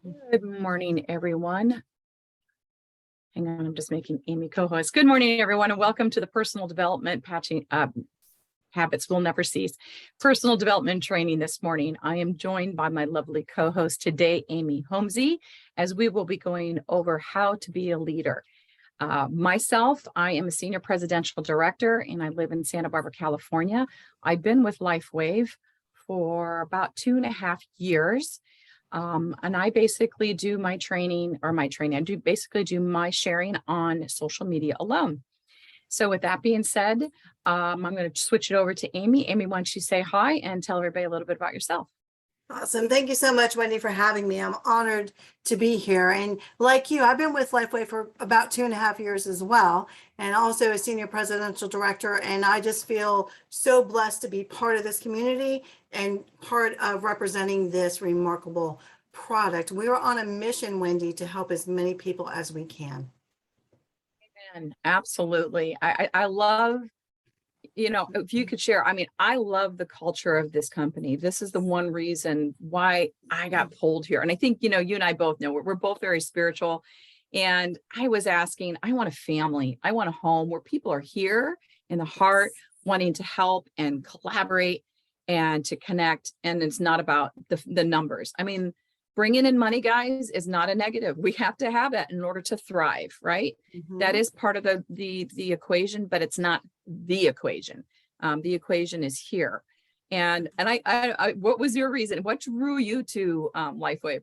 Good morning, everyone. Hang on, I'm just making Amy co-host. Good morning, everyone, and welcome to the Personal Development Patching Habits Will Never Cease Personal Development Training this morning. I am joined by my lovely co-host today, Amy Homsey, as we will be going over how to be a leader. Myself, I am a senior presidential director, and I live in Santa Barbara, California. I've been with LifeWave for about 2.5 years. And I basically do my training. I basically do my sharing on social media alone. So with that being said, I'm going to switch it over to Amy. Amy, why don't you say hi and tell everybody a little bit about yourself? Awesome. Thank you so much, Wendy, for having me. I'm honored to be here. And like you, I've been with Lifeway for about 2.5 years as well, and also a senior presidential director. And I just feel so blessed to be part of this community and part of representing this remarkable product. We are on a mission, Wendy, to help as many people as we can. And absolutely. I love, if you could share, I love the culture of this company. This is the one reason why I got pulled here. And I think, you and I both know we're both very spiritual. And I was asking, I want a family. I want a home where people are here in the heart, wanting to help and collaborate and to connect. And it's not about the numbers. Bringing in money, guys, is not a negative. We have to have that in order to thrive, right? Mm-hmm. That is part of the equation, but it's not the equation. The equation is here. And I what was your reason? What drew you to LifeWave?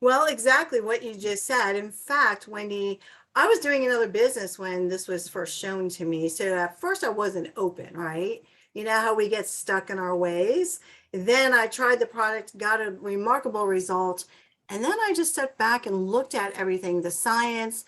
Well, exactly what you just said. In fact, Wendy, I was doing another business when this was first shown to me. So at first I wasn't open, right? You know how we get stuck in our ways. Then I tried the product, got a remarkable result. And then I just stepped back and looked at everything, the science,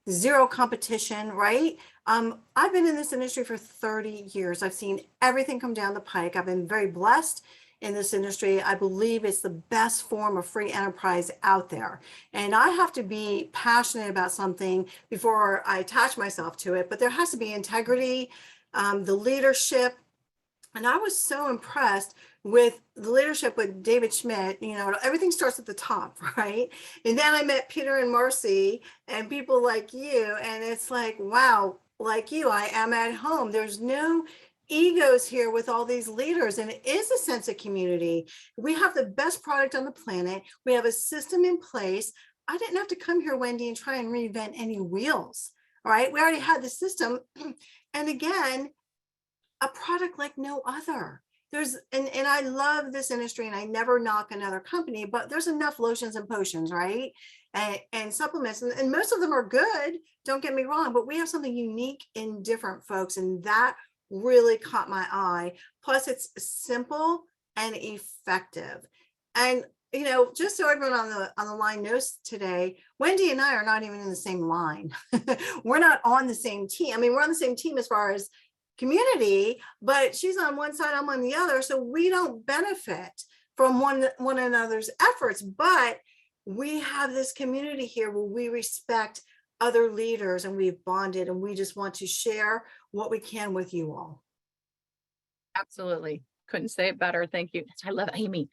zero competition, right? I've been in this industry for 30 years. I've seen everything come down the pike. I've been very blessed in this industry. I believe it's the best form of free enterprise out there. And I have to be passionate about something before I attach myself to it, but there has to be integrity, the leadership. And I was so impressed with the leadership with David Schmidt. Everything starts at the top, right? And then I met Peter and Marcy and people like you. And it's like, wow, like you, I am at home. There's no egos here with all these leaders, and it is a sense of community. We have the best product on the planet. We have a system in place. I didn't have to come here, Wendy, and try and reinvent any wheels. All right, we already had the system. And again, a product like no other. And I love this industry, and I never knock another company, but there's enough lotions and potions, right? And supplements, and most of them are good, don't get me wrong, but we have something unique and different, folks, and that really caught my eye. Plus it's simple and effective. And just so everyone on the line knows today, Wendy and I are not even in the same line. We're not on the same team. We're on the same team as far as community, but she's on one side, I'm on the other. So we don't benefit from one another's efforts, but we have this community here where we respect other leaders, and we've bonded, and we just want to share what we can with you all. Absolutely. Couldn't say it better. Thank you. I love Amy.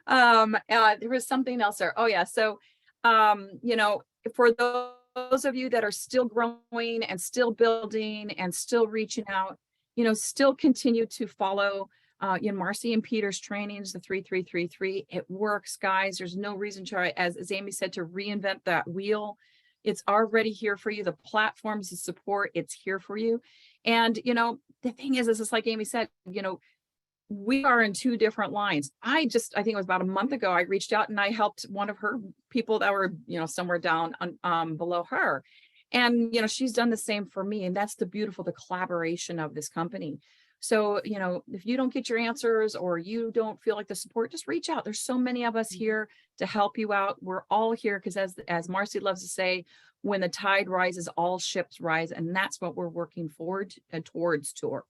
There was something else there. Oh yeah. So, for those of you that are still growing and still building and still reaching out, still continue to follow Marcy and Peter's trainings, the 3333. It works, guys. There's no reason to, as Amy said, to reinvent that wheel. It's already here for you. The platforms, the support, it's here for you. And the thing is it's like Amy said, we are in two different lines. I think it was about a month ago, I reached out and I helped one of her people that were, somewhere down below her. And, she's done the same for me. And that's the collaboration of this company. So, if you don't get your answers or you don't feel like the support, just reach out. There's so many of us here to help you out. We're all here because as Marcy loves to say, when the tide rises, all ships rise. And that's what we're working forward and towards. With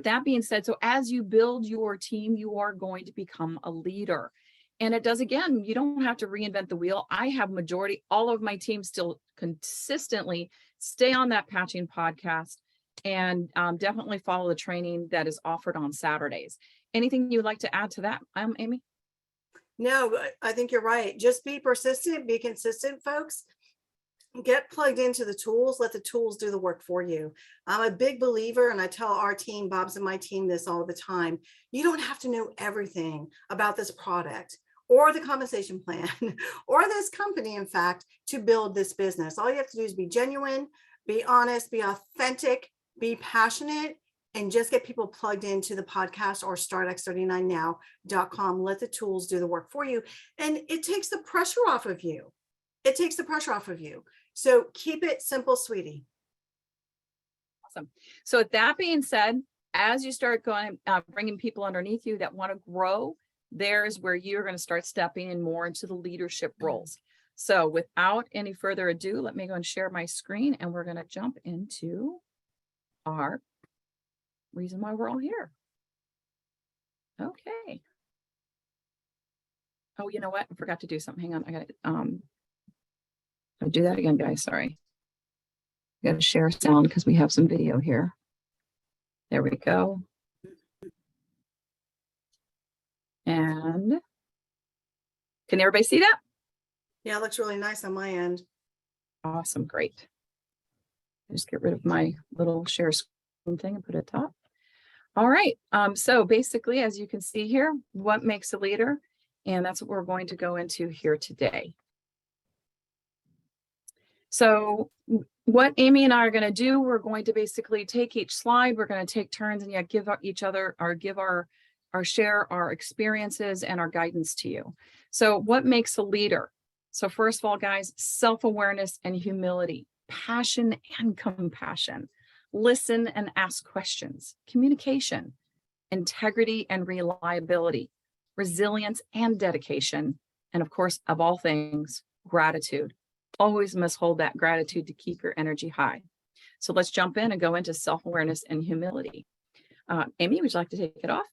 that being said, so as you build your team, you are going to become a leader. And it does, again, you don't have to reinvent the wheel. I have all of my team still consistently stay on that patching podcast and definitely follow the training that is offered on Saturdays. Anything you'd like to add to that, Amy? No, I think you're right. Just be persistent, be consistent, folks. Get plugged into the tools, let the tools do the work for you. I'm a big believer, and I tell our team, Bob's and my team, this all the time. You don't have to know everything about this product or the compensation plan or this company, in fact, to build this business. All you have to do is be genuine, be honest, be authentic, be passionate, and just get people plugged into the podcast or startx39now.com. Let the tools do the work for you. And it takes the pressure off of you. It takes the pressure off of you. So keep it simple, sweetie. Awesome. So with that being said, as you start going, bringing people underneath you that want to grow, there's where you're going to start stepping in more into the leadership roles. So without any further ado, let me go and share my screen, and we're going to jump into our reason why we're all here. Okay. Oh, you know what? I forgot to do something. Hang on. I got it. I'll do that again, guys. Sorry. Got to share sound because we have some video here. There we go. And can everybody see that? Yeah, it looks really nice on my end. Awesome. Great. Just get rid of my little share screen thing and put it top. All right. So basically, as you can see here, what makes a leader? And that's what we're going to go into here today. So what Amy and I are going to do, we're going to basically take each slide. We're going to take turns and give each other or give our share our experiences and our guidance to you. So what makes a leader? So first of all, guys, self-awareness and humility, passion and compassion, listen and ask questions, communication, integrity and reliability, resilience and dedication, and of course, of all things, gratitude. Always must hold that gratitude to keep your energy high. So let's jump in and go into self-awareness and humility. Amy, would you like to take it off?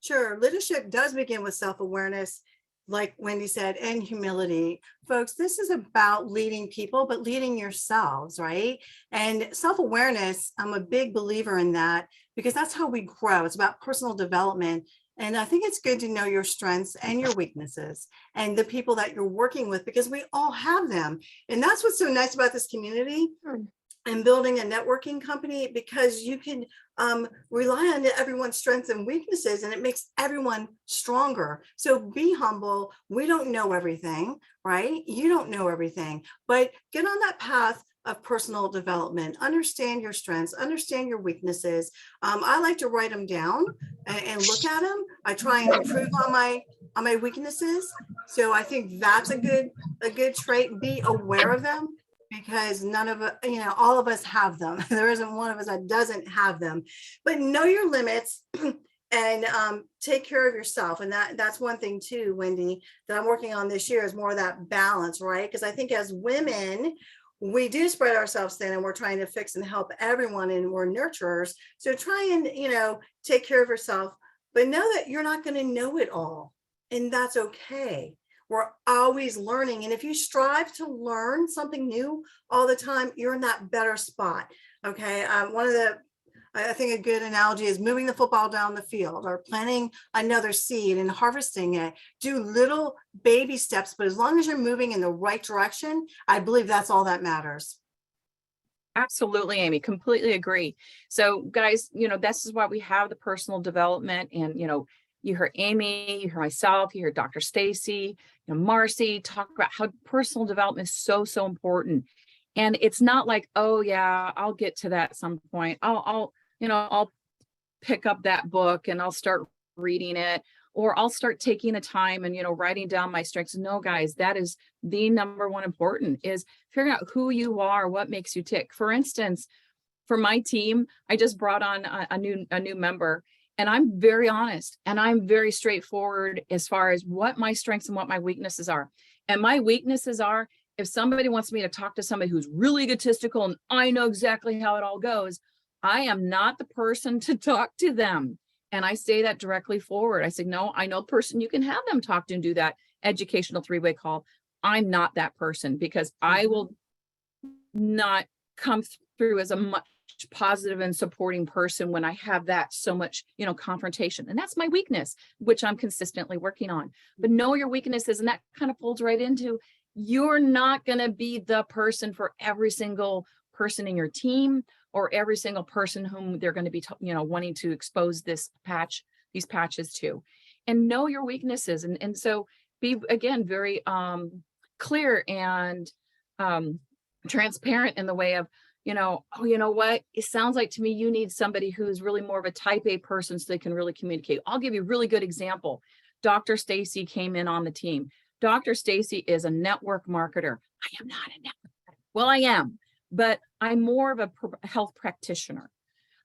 Sure. Leadership does begin with self-awareness, like Wendy said, and humility. Folks, this is about leading people, but leading yourselves, right? And self-awareness, I'm a big believer in that because that's how we grow. It's about personal development. And I think it's good to know your strengths and your weaknesses and the people that you're working with, because we all have them. And that's what's so nice about this community and building a networking company, because you can rely on everyone's strengths and weaknesses, and it makes everyone stronger. So be humble. We don't know everything, right? You don't know everything, but get on that path of personal development. Understand your strengths, understand your weaknesses. I like to write them down and look at them. I try and improve on my weaknesses. So I think that's a good trait. Be aware of them, because none of us, all of us have them. There isn't one of us that doesn't have them. But know your limits and take care of yourself. And that's one thing too, Wendy, that I'm working on this year, is more of that balance, right? Because I think as women, we do spread ourselves thin, and we're trying to fix and help everyone, and we're nurturers. So try and, take care of yourself, but know that you're not going to know it all. And that's okay. We're always learning. And if you strive to learn something new all the time, you're in that better spot. Okay. I think a good analogy is moving the football down the field, or planting another seed and harvesting it. Do little baby steps, but as long as you're moving in the right direction, I believe that's all that matters. Absolutely, Amy, completely agree. So guys, this is why we have the personal development. And, you heard Amy, you heard myself, you heard Dr. Stacy, Marcy talk about how personal development is so, so important. And it's not like, oh yeah, I'll get to that at some point. I'll pick up that book and I'll start reading it, or I'll start taking the time and, writing down my strengths. No, guys, that is the number one important, is figuring out who you are, what makes you tick. For instance, for my team, I just brought on a new member, and I'm very honest and I'm very straightforward as far as what my strengths and what my weaknesses are. And my weaknesses are, if somebody wants me to talk to somebody who's really egotistical and I know exactly how it all goes, I am not the person to talk to them. And I say that directly forward. I say, no, I know the person you can have them talk to and do that educational three-way call. I'm not that person, because I will not come through as a much positive and supporting person when I have that so much, confrontation. And that's my weakness, which I'm consistently working on. But know your weaknesses, and that kind of folds right into, you're not going to be the person for every single person in your team or every single person whom they're going to be, wanting to expose these patches to. And know your weaknesses. And so be, again, very clear and transparent in the way of, oh, you know what? It sounds like to me you need somebody who's really more of a type A person so they can really communicate. I'll give you a really good example. Dr. Stacy came in on the team. Dr. Stacy is a network marketer. I am not a network marketer. Well, I am, but I'm more of a health practitioner.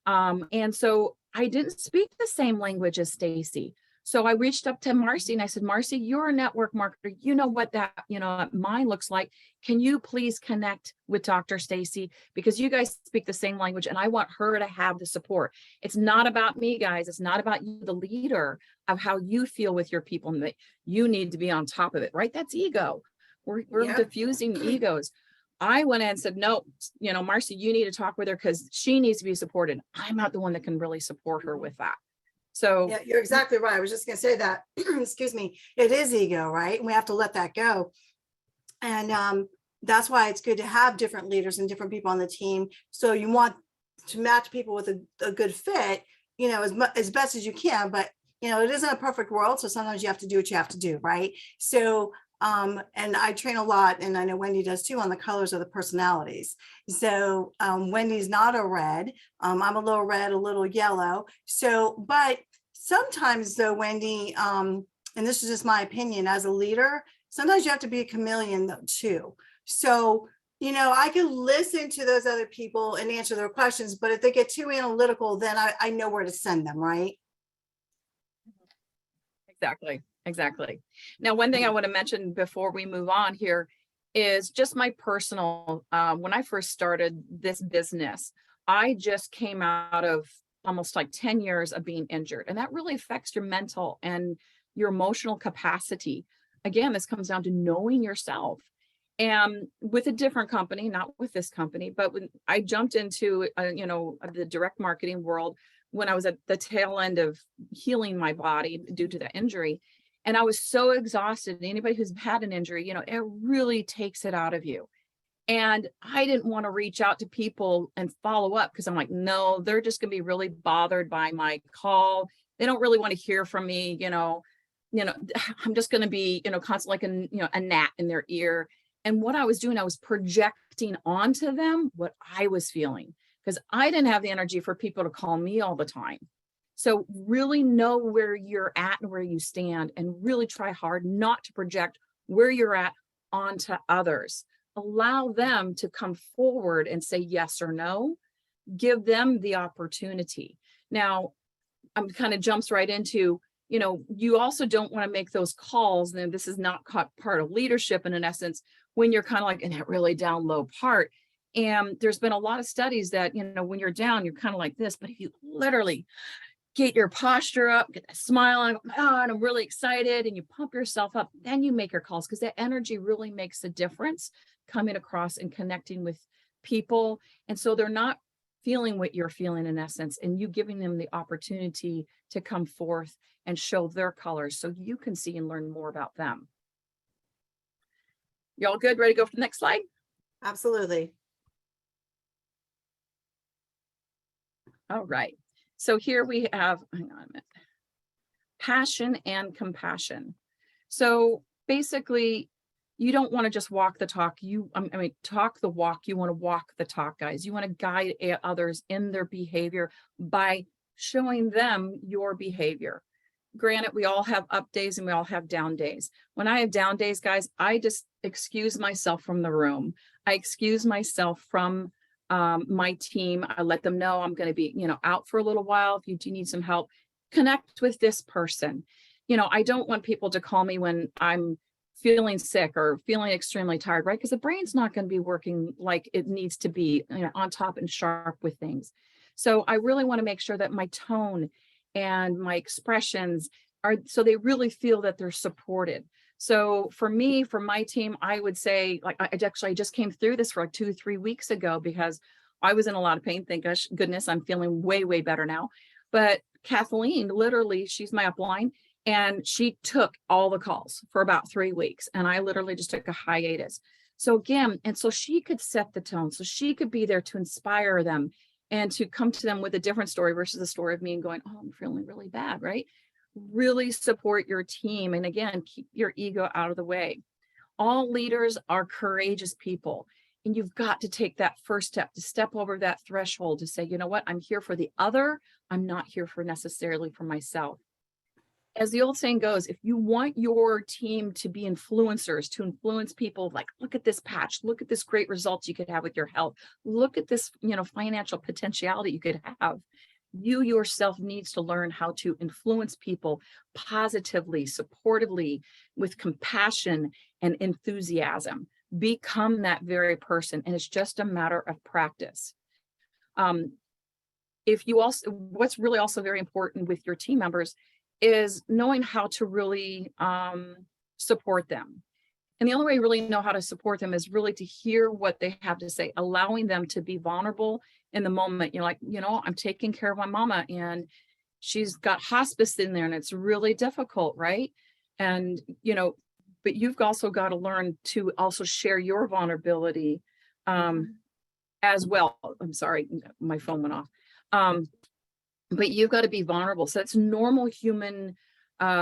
And so I didn't speak the same language as Stacy. So I reached up to Marcy and I said, Marcy, you're a network marketer. You know what that, mine looks like. Can you please connect with Dr. Stacy? Because you guys speak the same language and I want her to have the support. It's not about me, guys. It's not about you, the leader, of how you feel with your people, and that you need to be on top of it, right? That's ego. We're diffusing egos. I went in and said, no, Marcy, you need to talk with her because she needs to be supported. I'm not the one that can really support her with that. So yeah, you're exactly right. I was just going to say that, excuse me, it is ego, right? And we have to let that go. And that's why it's good to have different leaders and different people on the team. So you want to match people with a good fit, as best as you can, but it isn't a perfect world. So sometimes you have to do what you have to do, right? So and I train a lot, and I know Wendy does too, on the colors of the personalities. So Wendy's not a red. I'm a little red, a little yellow. So, but sometimes though, Wendy, and this is just my opinion as a leader, sometimes you have to be a chameleon though, too. So, I can listen to those other people and answer their questions, but if they get too analytical, then I know where to send them, right? Exactly. Now, one thing I want to mention before we move on here is just my personal, when I first started this business, I just came out of almost like 10 years of being injured. And that really affects your mental and your emotional capacity. Again, this comes down to knowing yourself. And with a different company, not with this company, but when I jumped into, the direct marketing world, when I was at the tail end of healing my body due to the injury. And I was so exhausted. Anybody who's had an injury, it really takes it out of you. And I didn't want to reach out to people and follow up because I'm like, no, they're just going to be really bothered by my call. They don't really want to hear from me. I'm just going to be, constantly like a gnat in their ear. And what I was doing, I was projecting onto them what I was feeling, because I didn't have the energy for people to call me all the time. So really know where you're at and where you stand, and really try hard not to project where you're at onto others. Allow them to come forward and say yes or no. Give them the opportunity. Now, I'm kind of jumps right into, you also don't want to make those calls. And this is not part of leadership in essence, when you're kind of like in that really down low part. And there's been a lot of studies that, when you're down, you're kind of like this, but if you literally get your posture up, get that smile on, and I'm really excited, and you pump yourself up, then you make your calls, because that energy really makes a difference coming across and connecting with people. And so they're not feeling what you're feeling in essence, and you giving them the opportunity to come forth and show their colors so you can see and learn more about them. Y'all good? Ready to go for the next slide? Absolutely. All right. So here we have, hang on a minute, passion and compassion. So basically, you don't want to just walk the talk. Talk the walk. You want to walk the talk, guys. You want to guide others in their behavior by showing them your behavior. Granted, we all have up days and we all have down days. When I have down days, guys, I just excuse myself from the room. I excuse myself from my team. I let them know I'm going to be, out for a little while. If you do need some help, connect with this person. I don't want people to call me when I'm feeling sick or feeling extremely tired, right? Because the brain's not going to be working like it needs to be, on top and sharp with things. So I really want to make sure that my tone and my expressions are, so they really feel that they're supported. So for me, for my team, I would say, like, I just came through this for like 2-3 weeks ago, because I was in a lot of pain. Thank goodness I'm feeling way, way better now. But Kathleen, literally, she's my upline, and she took all the calls for about 3 weeks. And I literally just took a hiatus. So again, and so she could set the tone. So she could be there to inspire them and to come to them with a different story versus the story of me and going, oh, I'm feeling really bad, right? Really support your team. And again, keep your ego out of the way. All leaders are courageous people. And you've got to take that first step, to step over that threshold, to say, you know what, I'm here for the other. I'm not here for necessarily for myself. As the old saying goes, if you want your team to be influencers, to influence people, like, look at this patch, look at this great results you could have with your health, look at this, financial potentiality you could have. You yourself needs to learn how to influence people positively, supportively, with compassion and enthusiasm. Become that very person. And it's just a matter of practice. What's really also very important with your team members is knowing how to really support them. And the only way you really know how to support them is really to hear what they have to say, allowing them to be vulnerable in the moment. You're like, I'm taking care of my mama and she's got hospice in there and it's really difficult, right? And, but you've also got to learn to also share your vulnerability as well. I'm sorry, my phone went off. But you've got to be vulnerable. So that's normal human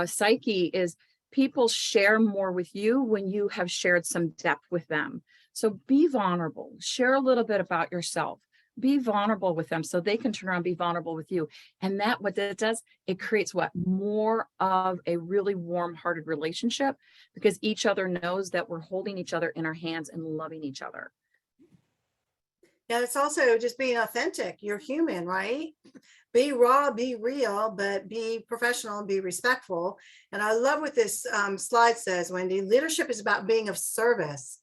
psyche, is people share more with you when you have shared some depth with them. So be vulnerable, share a little bit about yourself, be vulnerable with them so they can turn around and be vulnerable with you. And what that does, it creates more of a really warm-hearted relationship, because each other knows that we're holding each other in our hands and loving each other. Yeah, it's also just being authentic. You're human, right? Be raw, be real, but be professional and be respectful. And I love what this slide says, Wendy. Leadership is about being of service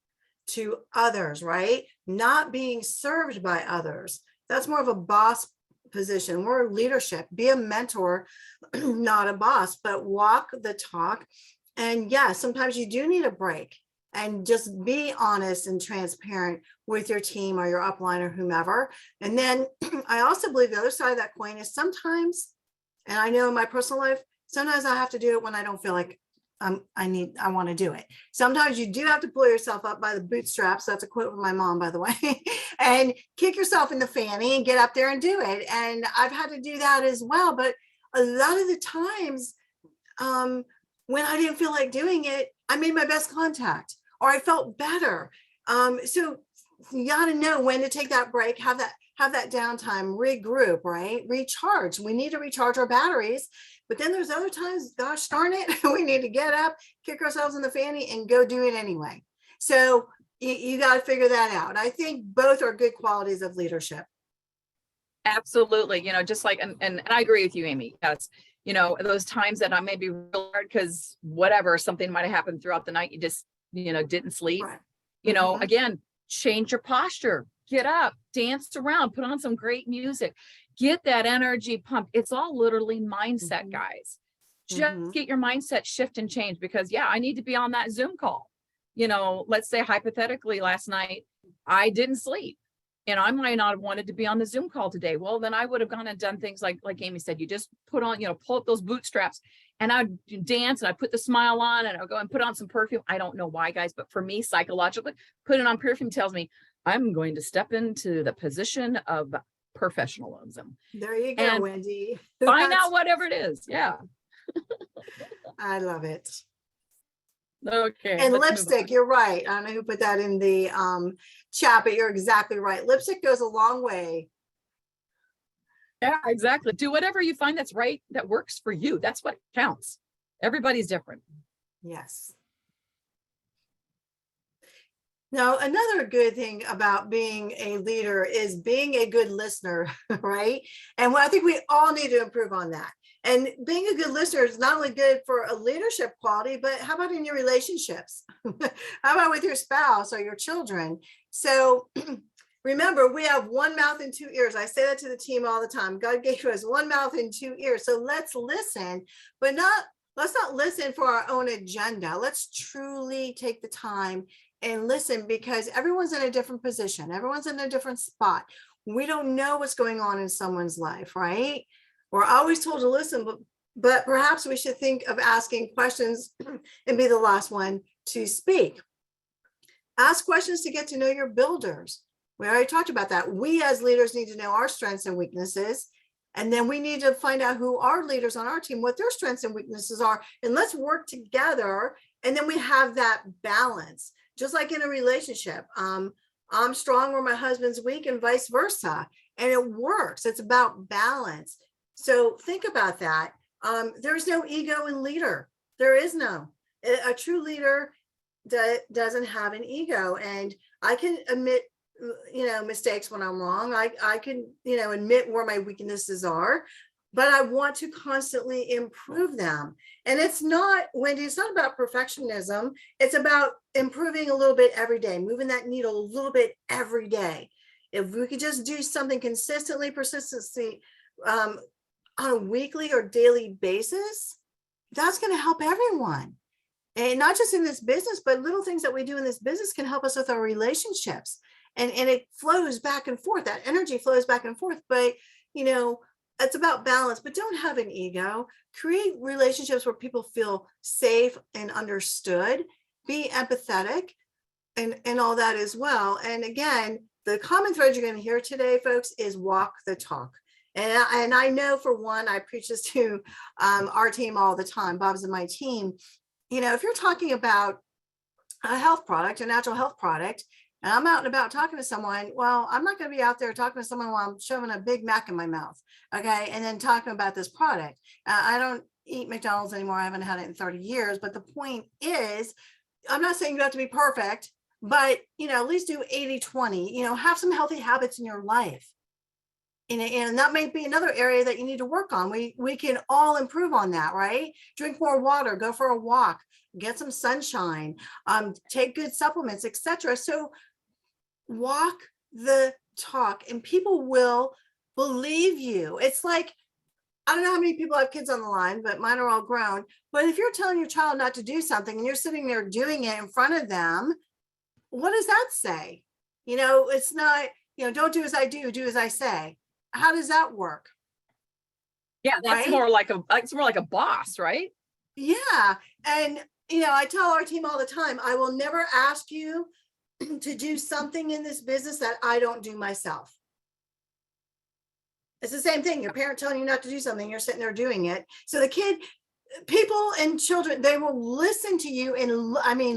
to others, right? Not being served by others. That's more of a boss position. We're leadership. Be a mentor, not a boss, but walk the talk. And yeah, sometimes you do need a break. And just be honest and transparent with your team or your upline or whomever. And then I also believe the other side of that coin is sometimes, and I know in my personal life, sometimes I have to do it when I don't feel like I want to do it. Sometimes you do have to pull yourself up by the bootstraps. That's a quote from my mom, by the way, and kick yourself in the fanny and get up there and do it. And I've had to do that as well. But a lot of the times when I didn't feel like doing it, I made my best contact, or I felt better. So you got to know when to take that break, have that downtime, regroup, right? Recharge. We need to recharge our batteries. But then there's other times, gosh darn it, we need to get up, kick ourselves in the fanny and go do it anyway. So you got to figure that out. I think both are good qualities of leadership. Absolutely. Just like, and I agree with you, Amy. Yes. Those times that I may be real hard because something might have happened throughout the night. You just, didn't sleep, Right. Again, change your posture, get up, dance around, put on some great music, get that energy pump. It's all literally mindset, guys. Just get your mindset shift and change, because I need to be on that Zoom call. Let's say hypothetically last night, I didn't sleep and I might not have wanted to be on the Zoom call today. Well, then I would have gone and done things like Amy said, you just put on, pull up those bootstraps, and I'd dance and I put the smile on and I'll go and put on some perfume. I don't know why, guys, but for me, psychologically, putting on perfume tells me I'm going to step into the position of professionalism. There you go, and Wendy. Find out whatever it is. Yeah. I love it. Okay. And lipstick, you're right. I don't know who put that in the chat, but you're exactly right. Lipstick goes a long way. Yeah, exactly. Do whatever you find that's right, that works for you. That's what counts. Everybody's different. Yes. Now, another good thing about being a leader is being a good listener, right? And I think we all need to improve on that. And being a good listener is not only good for a leadership quality, but how about in your relationships? How about with your spouse or your children? So remember, we have one mouth and two ears. I say that to the team all the time. God gave us one mouth and two ears. So let's listen, but let's not listen for our own agenda. Let's truly take the time and listen, because everyone's in a different position. Everyone's in a different spot. We don't know what's going on in someone's life, right? We're always told to listen, but perhaps we should think of asking questions and be the last one to speak. Ask questions to get to know your builders. We already talked about that. We as leaders need to know our strengths and weaknesses. And then we need to find out who our leaders on our team, what their strengths and weaknesses are. And let's work together. And then we have that balance, just like in a relationship. I'm strong where my husband's weak and vice versa. And it works. It's about balance. So think about that. There's no ego in leader. There is no. A true leader doesn't have an ego. And I can admit, mistakes when I'm wrong. I can, admit where my weaknesses are, but I want to constantly improve them. And it's not, Wendy, it's not about perfectionism. It's about improving a little bit every day, moving that needle a little bit every day. If we could just do something consistently, persistently, on a weekly or daily basis, that's going to help everyone. And not just in this business, but little things that we do in this business can help us with our relationships. And it flows back and forth. That energy flows back and forth. But, it's about balance, but don't have an ego. Create relationships where people feel safe and understood. Be empathetic and all that as well. And again, the common thread you're going to hear today, folks, is walk the talk. And I know, for one, I preach this to our team all the time, Bob's and my team. If you're talking about a health product, a natural health product, and I'm out and about talking to someone, well, I'm not going to be out there talking to someone while I'm shoving a Big Mac in my mouth, okay, and then talking about this product. I don't eat McDonald's anymore. I haven't had it in 30 years. But the point is, I'm not saying you have to be perfect, but, at least do 80-20, have some healthy habits in your life. And that might be another area that you need to work on. We can all improve on that, right? Drink more water, go for a walk, get some sunshine, take good supplements, etc. So walk the talk, and people will believe you. It's like, I don't know how many people have kids on the line, but mine are all grown. But if you're telling your child not to do something and you're sitting there doing it in front of them, what does that say? It's not, don't do as I do, do as I say. How does that work? Yeah, that's right? it's more like a boss, right? Yeah. And, I tell our team all the time, I will never ask you to do something in this business that I don't do myself. It's the same thing. Your parent telling you not to do something, you're sitting there doing it. So people and children, they will listen to you and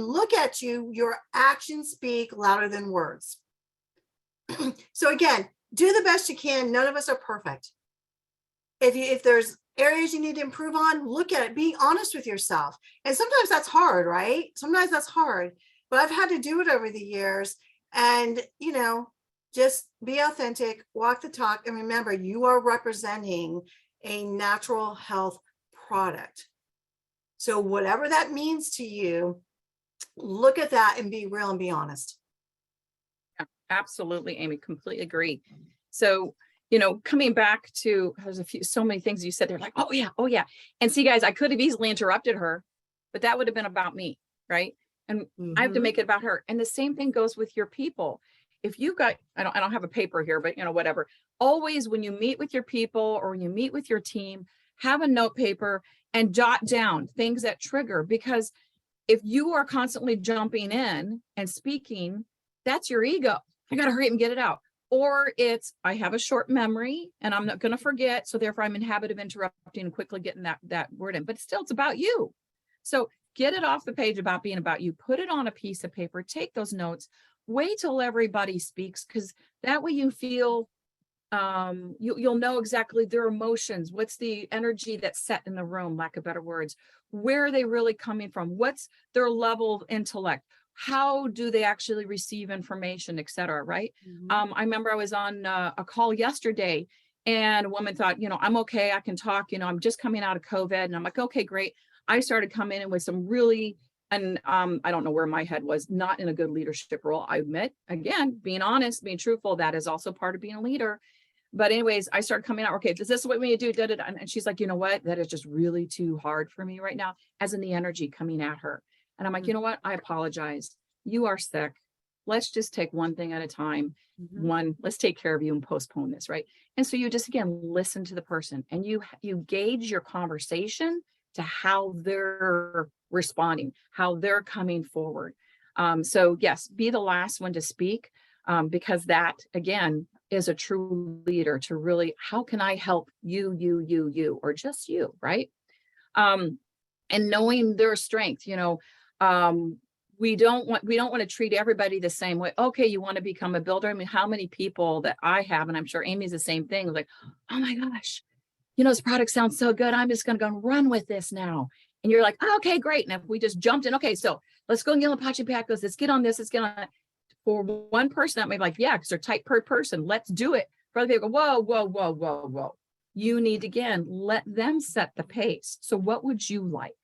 look at you. Your actions speak louder than words. So again, do the best you can. None of us are perfect. If there's areas you need to improve on, look at it. Be honest with yourself. And sometimes that's hard, right? Sometimes that's hard. But I've had to do it over the years. And, just be authentic, walk the talk. And remember, you are representing a natural health product. So whatever that means to you, look at that and be real and be honest. Absolutely, Amy, completely agree. So, coming back to, there's so many things you said, they're like, oh yeah. And see, guys, I could have easily interrupted her, but that would have been about me, right? And I have to make it about her. And the same thing goes with your people. If you got, I don't have a paper here, but whatever. Always when you meet with your people or when you meet with your team, have a note paper and jot down things that trigger, because if you are constantly jumping in and speaking, that's your ego. I got to hurry up and get it out. Or it's, I have a short memory and I'm not going to forget. So therefore I'm in habit of interrupting and quickly getting that word in, but still it's about you. So get it off the page about being about you, put it on a piece of paper, take those notes, wait till everybody speaks. Cause that way you feel, you'll know exactly their emotions. What's the energy that's set in the room, lack of better words, where are they really coming from? What's their level of intellect? How do they actually receive information, et cetera, right? I remember I was on a call yesterday and a woman thought, I'm okay, I can talk, I'm just coming out of COVID. And I'm like, okay, great. I started coming in with some really, and I don't know where my head was, not in a good leadership role. I admit, again, being honest, being truthful, that is also part of being a leader. But anyways, I started coming out, okay, this is what we do, and she's like, you know what, that is just really too hard for me right now, as in the energy coming at her. And I'm like, you know what, I apologize. You are sick. let's just take one thing at a time. Mhm. Let's take care of you and postpone this, right? And so you just, again, listen to the person, and you gauge your conversation to how they're responding, how they're coming forward. So yes, be the last one to speak, because that, again, is a true leader to really, how can I help you, or just you, right? Um, and knowing their strength, we don't want to treat everybody the same way. Okay, you want to become a builder. I mean, how many people that I have, and I'm sure Amy's the same thing, like, oh my gosh, this product sounds so good. I'm just going to go and run with this now. And you're like, oh, okay, great. And if we just jumped in, okay, so let's go and get on the Apache Packers. Let's get on this. Let's get on that. For one person, that may be like, yeah, because they're type per person. Let's do it. For other people, whoa, whoa, whoa, whoa, whoa. You need, again, let them set the pace. So what would you like?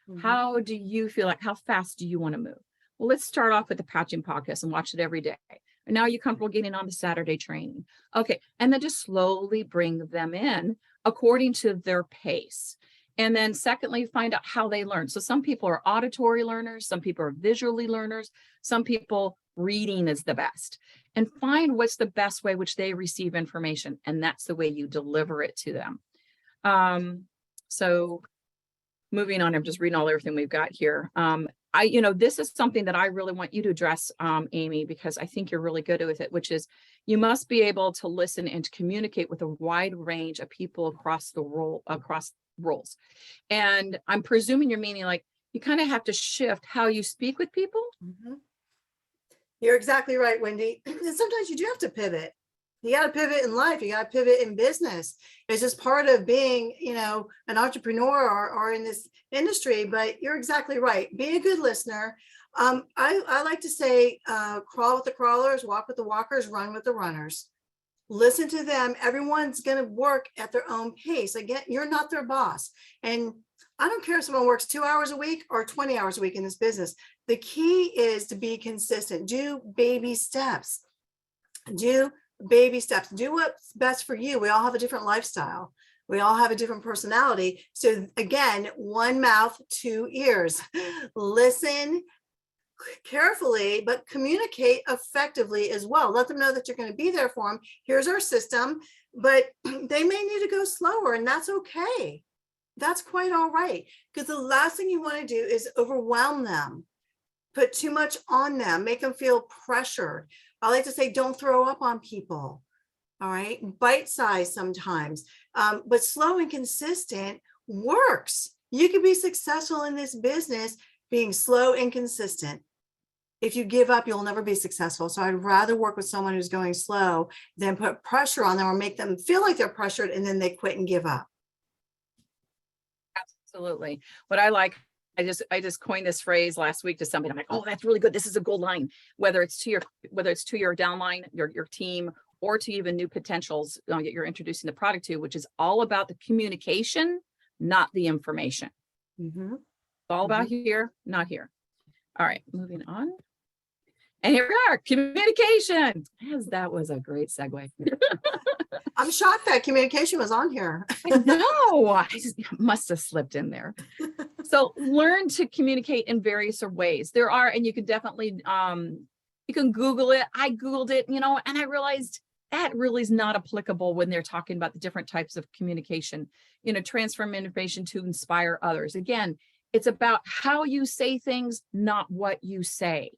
Mhm. How do you feel like, how fast do you want to move? Well, let's start off with the Patching podcast and watch it every day. And now you're comfortable getting on the Saturday training. Okay. And then just slowly bring them in according to their pace. And then secondly, find out how they learn. So some people are auditory learners, some people are visually learners, some people reading is the best. And find what's the best way which they receive information. And that's the way you deliver it to them. So moving on, I'm just reading everything we've got here. This is something that I really want you to address, Amy, because I think you're really good with it, which is you must be able to listen and to communicate with a wide range of people across roles. And I'm presuming you're meaning like you kind of have to shift how you speak with people. Mhm. You're exactly right, Wendy. And sometimes you do have to pivot. You got to pivot in life. You got to pivot in business. It's just part of being, an entrepreneur or in this industry. But you're exactly right. Be a good listener. I like to say, crawl with the crawlers, walk with the walkers, run with the runners. Listen to them. Everyone's going to work at their own pace. Again, you're not their boss. And I don't care if someone works 2 hours a week or 20 hours a week in this business. The key is to be consistent. Do baby steps. Do baby steps. Do what's best for you. We all have a different lifestyle. We all have a different personality. So again, one mouth, two ears. Listen carefully, but communicate effectively as well. Let them know that you're going to be there for them. Here's our system, but they may need to go slower, and that's okay. That's quite all right. Because the last thing you want to do is overwhelm them, put too much on them, make them feel pressured. I like to say, don't throw up on people. All right. Bite size sometimes, but slow and consistent works. You can be successful in this business being slow and consistent. If you give up, you'll never be successful. So I'd rather work with someone who's going slow than put pressure on them or make them feel like they're pressured and then they quit and give up. Absolutely. What I like, I just coined this phrase last week to somebody. I'm like, oh, that's really good. This is a gold line, whether it's to your downline, your team, or to even new potentials that you're introducing the product to, which is all about the communication, not the information. Mm-hmm. It's all about here, not here. All right, moving on. And here we are, communication. As that was a great segue. I'm shocked that communication was on here. I know, I just must have slipped in there. So learn to communicate in various ways. There are, and you can definitely, you can Google it. I Googled it, and I realized that really is not applicable when they're talking about the different types of communication, transform information to inspire others. Again, it's about how you say things, not what you say.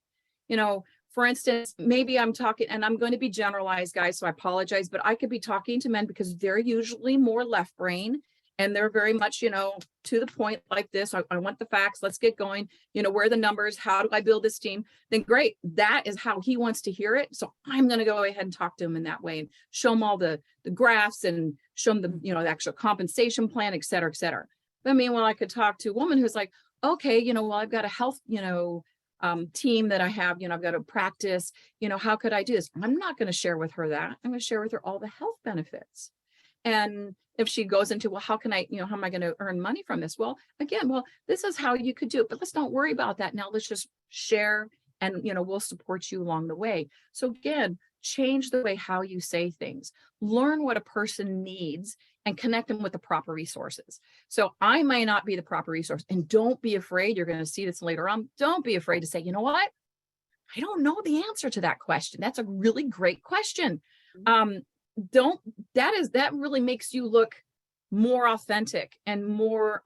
For instance, maybe I'm talking, and I'm going to be generalized, guys, so I apologize, but I could be talking to men because they're usually more left brain and they're very much, to the point like this. I want the facts. Let's get going. Where are the numbers? How do I build this team? Then great. That is how he wants to hear it. So I'm going to go ahead and talk to him in that way and show him all the graphs and show him the actual compensation plan, et cetera, et cetera. But meanwhile, I could talk to a woman who's like, okay, well, I've got a health, team that I have, I've got to practice, how could I do this? I'm not going to share with her that. I'm going to share with her all the health benefits. And if she goes into, well, how can I, how am I going to earn money from this? Well, again, this is how you could do it, but let's don't worry about that. Now let's just share and, we'll support you along the way. So again, change the way how you say things, learn what a person needs and connect them with the proper resources. So I may not be the proper resource, and don't be afraid. You're going to see this later on. Don't be afraid to say, you know what? I don't know the answer to that question. That's a really great question. Mhm. That really makes you look more authentic and more,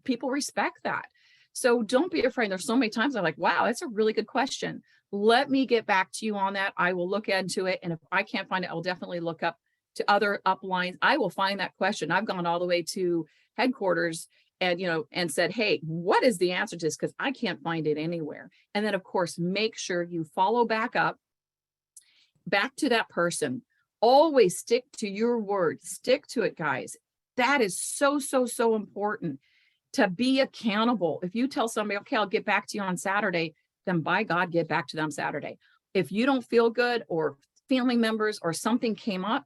people respect that. So don't be afraid. There's so many times I'm like, wow, that's a really good question. Let me get back to you on that. I will look into it. And if I can't find it, I'll definitely look up to other uplines. I will find that question. I've gone all the way to headquarters and, and said, hey, what is the answer to this? Because I can't find it anywhere. And then, of course, make sure you follow back up, back to that person. Always stick to your word. Stick to it, guys. That is so, so, so important to be accountable. If you tell somebody, okay, I'll get back to you on Saturday, then by God, get back to them Saturday. If you don't feel good or family members or something came up,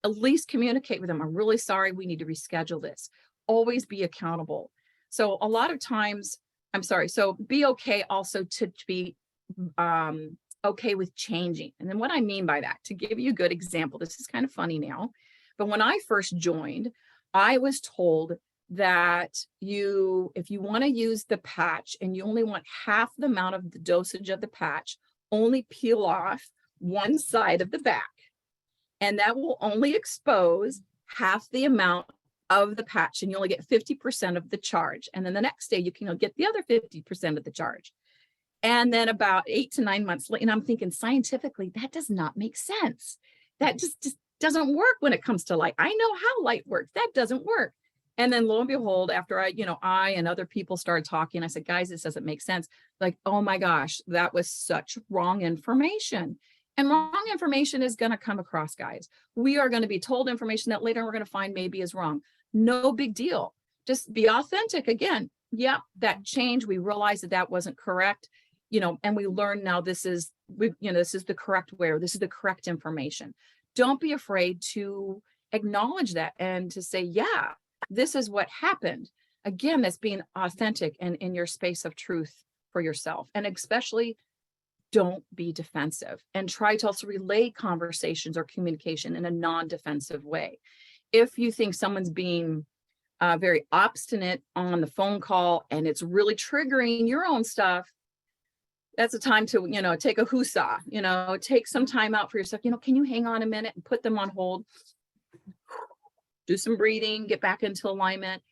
at least communicate with them. I'm really sorry. We need to reschedule this. Always be accountable. So a lot of times, I'm sorry. So be okay also to be okay with changing. And then what I mean by that, to give you a good example, this is kind of funny now, but when I first joined, I was told that if you want to use the patch and you only want half the amount of the dosage of the patch, only peel off one side of the back. And that will only expose half the amount of the patch, and you only get 50% of the charge. And then the next day you can get the other 50% of the charge. And then about 8 to 9 months later, and I'm thinking scientifically, that does not make sense. That just doesn't work when it comes to light. I know how light works. That doesn't work. And then lo and behold, after I and other people started talking, I said, guys, this doesn't make sense. Like, oh my gosh, that was such wrong information. And wrong information is going to come across, guys. We are going to be told information that later we're going to find maybe is wrong. No big deal. Just be authentic. Again, yeah, that change, we realized that wasn't correct, and we learn now this is the correct way, or this is the correct information. Don't be afraid to acknowledge that and to say, yeah, this is what happened. Again, that's being authentic and in your space of truth for yourself. And especially, don't be defensive, and try to also relay conversations or communication in a non-defensive way. If you think someone's being very obstinate on the phone call and it's really triggering your own stuff, that's a time to, take a husa, take some time out for yourself. Can you hang on a minute and put them on hold? Do some breathing, get back into alignment,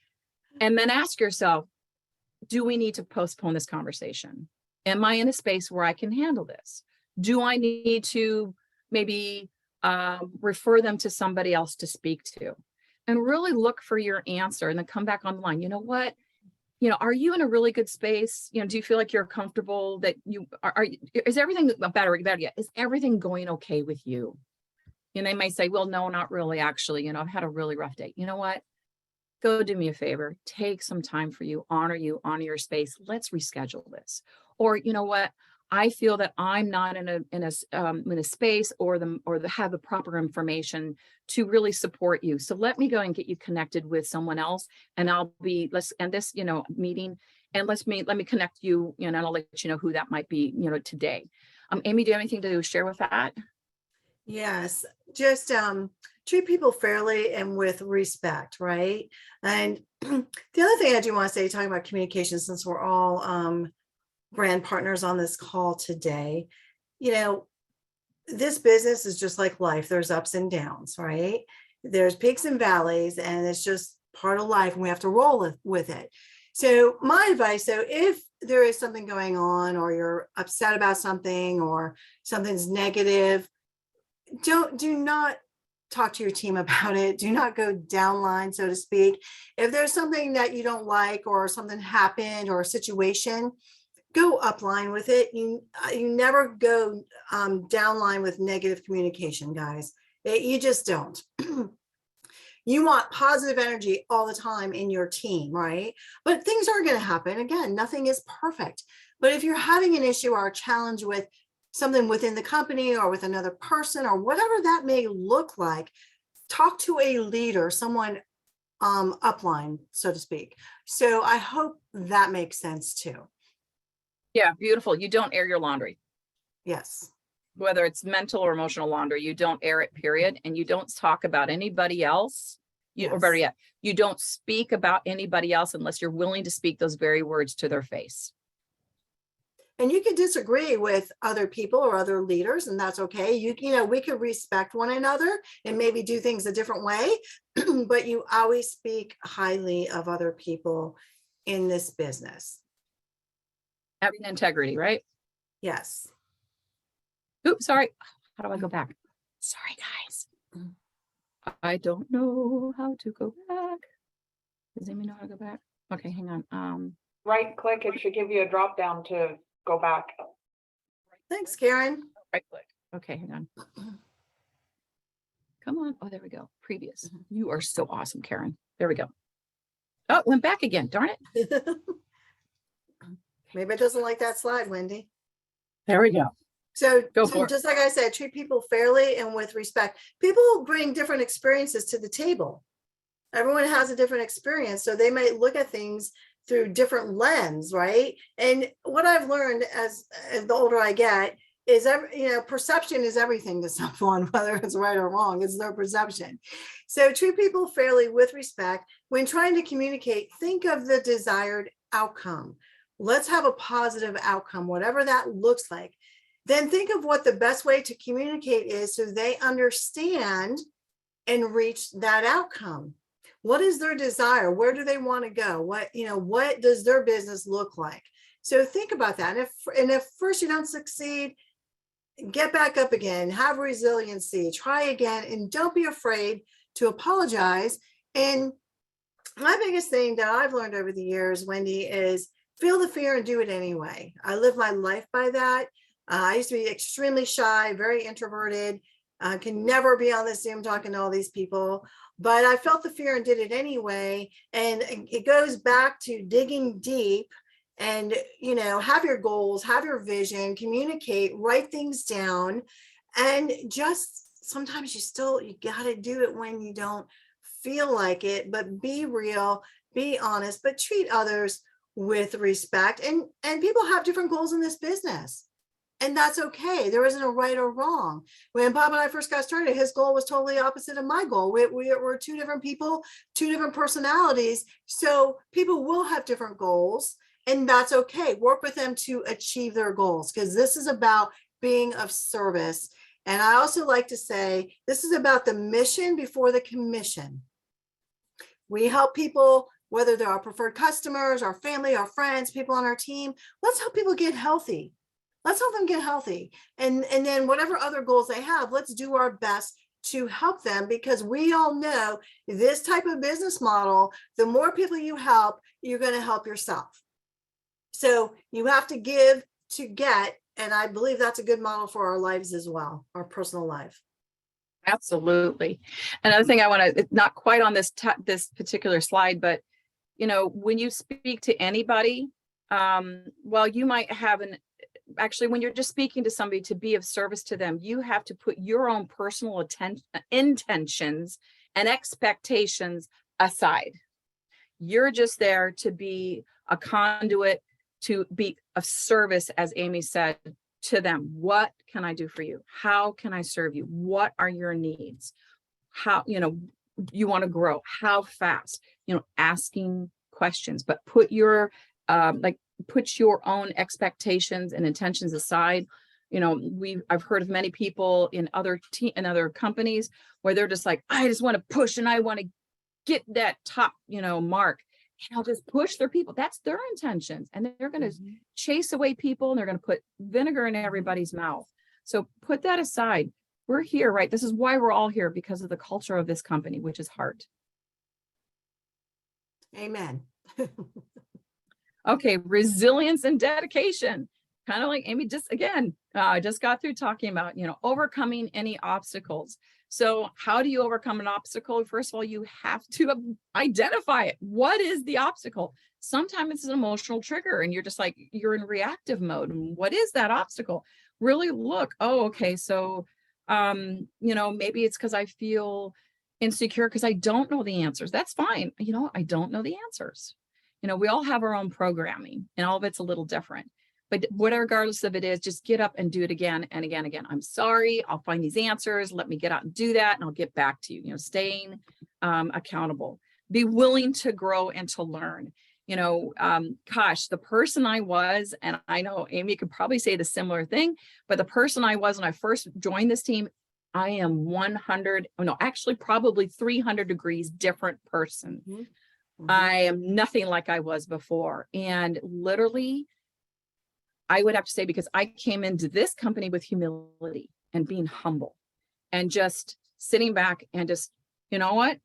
and then ask yourself, do we need to postpone this conversation? Am I in a space where I can handle this? Do I need to maybe refer them to somebody else to speak to? And really look for your answer and then come back online. You know what? Are you in a really good space? Do you feel like you're comfortable that you are, is everything better yet? Is everything going okay with you? They might say, well, no, not really. Actually, I've had a really rough day. You know what? Go do me a favor, take some time for you, honor your space. Let's reschedule this. Or, you know what? I feel that I'm not in a space or have the proper information to really support you. So let me go and get you connected with someone else, and let's end this, meeting, and let me connect you, and I'll let you know who that might be, today. Amy, do you have anything to share with that? Yes, just treat people fairly and with respect, right? And the other thing I do want to say, talking about communication, since we're all brand partners on this call today, this business is just like life. There's ups and downs, right? There's peaks and valleys, and it's just part of life, and we have to roll with it. So my advice, though, if there is something going on, or you're upset about something, or something's negative, do not talk to your team about it. Do not go downline, so to speak. If there's something that you don't like, or something happened, or a situation, go upline with it. You never go downline with negative communication, guys. You just don't. You want positive energy all the time in your team, right? But things are going to happen. Again, nothing is perfect. But if you're having an issue or a challenge with something within the company, or with another person, or whatever that may look like, talk to a leader, someone upline, so to speak. So I hope that makes sense too. Yeah, beautiful. You don't air your laundry. Yes. Whether it's mental or emotional laundry, you don't air it, period. And you don't talk about anybody else. Or better yet, you don't speak about anybody else unless you're willing to speak those very words to their face. And you can disagree with other people or other leaders, and that's okay. You know, we could respect one another and maybe do things a different way, but you always speak highly of other people in this business. Having integrity, right? Yes. Oops, sorry. How do I go back? Sorry, guys. I don't know how to go back. Does Amy know how to go back? Okay, hang on. Right click, it should give you a drop down to go back. Thanks, Karen. Right click. Okay, hang on. Come on. Oh, there we go. Previous. You are so awesome, Karen. There we go. Oh, it went back again. Darn it. Maybe it doesn't like that slide, Wendy. There we go. So Go for it. just like I said, treat people fairly and with respect. People bring different experiences to the table. Everyone has a different experience, so they might look at things through different lens, right? And what I've learned as the older I get is, perception is everything to someone, whether it's right or wrong. It's their perception. So treat people fairly with respect. When trying to communicate, think of the desired outcome. Let's have a positive outcome, whatever that looks like. Then think of what the best way to communicate is so they understand and reach that outcome. What is their desire? Where do they want to go? What does their business look like? So think about that. And if first you don't succeed, get back up again, have resiliency, try again, and don't be afraid to apologize. And my biggest thing that I've learned over the years, Wendy, is feel the fear and do it anyway. I live my life by that. I used to be extremely shy, very introverted, can never be on the Zoom talking to all these people, but I felt the fear and did it anyway. And it goes back to digging deep and, have your goals, have your vision, communicate, write things down. And just sometimes you got to do it when you don't feel like it, but be real, be honest, but treat others with respect. And people have different goals in this business. And that's okay. There isn't a right or wrong. When Bob and I first got started, his goal was totally opposite of my goal. We're two different people, two different personalities. So people will have different goals, and that's okay. Work with them to achieve their goals, because this is about being of service. And I also like to say, this is about the mission before the commission. We help people, whether they're our preferred customers, our family, our friends, people on our team. Let's help people get healthy. Let's help them get healthy. And then whatever other goals they have, let's do our best to help them, because we all know this type of business model, the more people you help, you're going to help yourself. So you have to give to get. And I believe that's a good model for our lives as well, our personal life. Absolutely. Another thing I want to, not quite on this particular slide, but, when you speak to anybody, you might have actually, when you're just speaking to somebody to be of service to them, you have to put your own personal intentions and expectations aside. You're just there to be a conduit, to be of service, as Amy said, to them. What can I do for you? How can I serve you? What are your needs? How, you want to grow? How fast? Asking questions, but put your own expectations and intentions aside. I've heard of many people in other companies where they're just like, I just want to push and I want to get that top, mark. And I'll just push their people. That's their intentions. And they're going to chase away people, and they're going to put vinegar in everybody's mouth. So put that aside. We're here, right? This is why we're all here, because of the culture of this company, which is heart. Amen. Okay, resilience and dedication. Kind of like Amy just got through talking about, overcoming any obstacles. So how do you overcome an obstacle? First of all, you have to identify it. What is the obstacle? Sometimes it's an emotional trigger and you're just like, you're in reactive mode. And what is that obstacle? Really look, okay, so, maybe it's because I feel insecure because I don't know the answers. That's fine. I don't know the answers. We all have our own programming and all of it's a little different. But whatever, regardless of it is, just get up and do it again and again, again. I'm sorry, I'll find these answers. Let me get out and do that, and I'll get back to you. Staying accountable. Be willing to grow and to learn. gosh, the person I was, and I know Amy could probably say the similar thing, but the person I was when I first joined this team, I am 100, oh no, actually probably 300 degrees different person. Mhm. Mhm. I am nothing like I was before. And literally, I would have to say, because I came into this company with humility and being humble and just sitting back and just, you know what?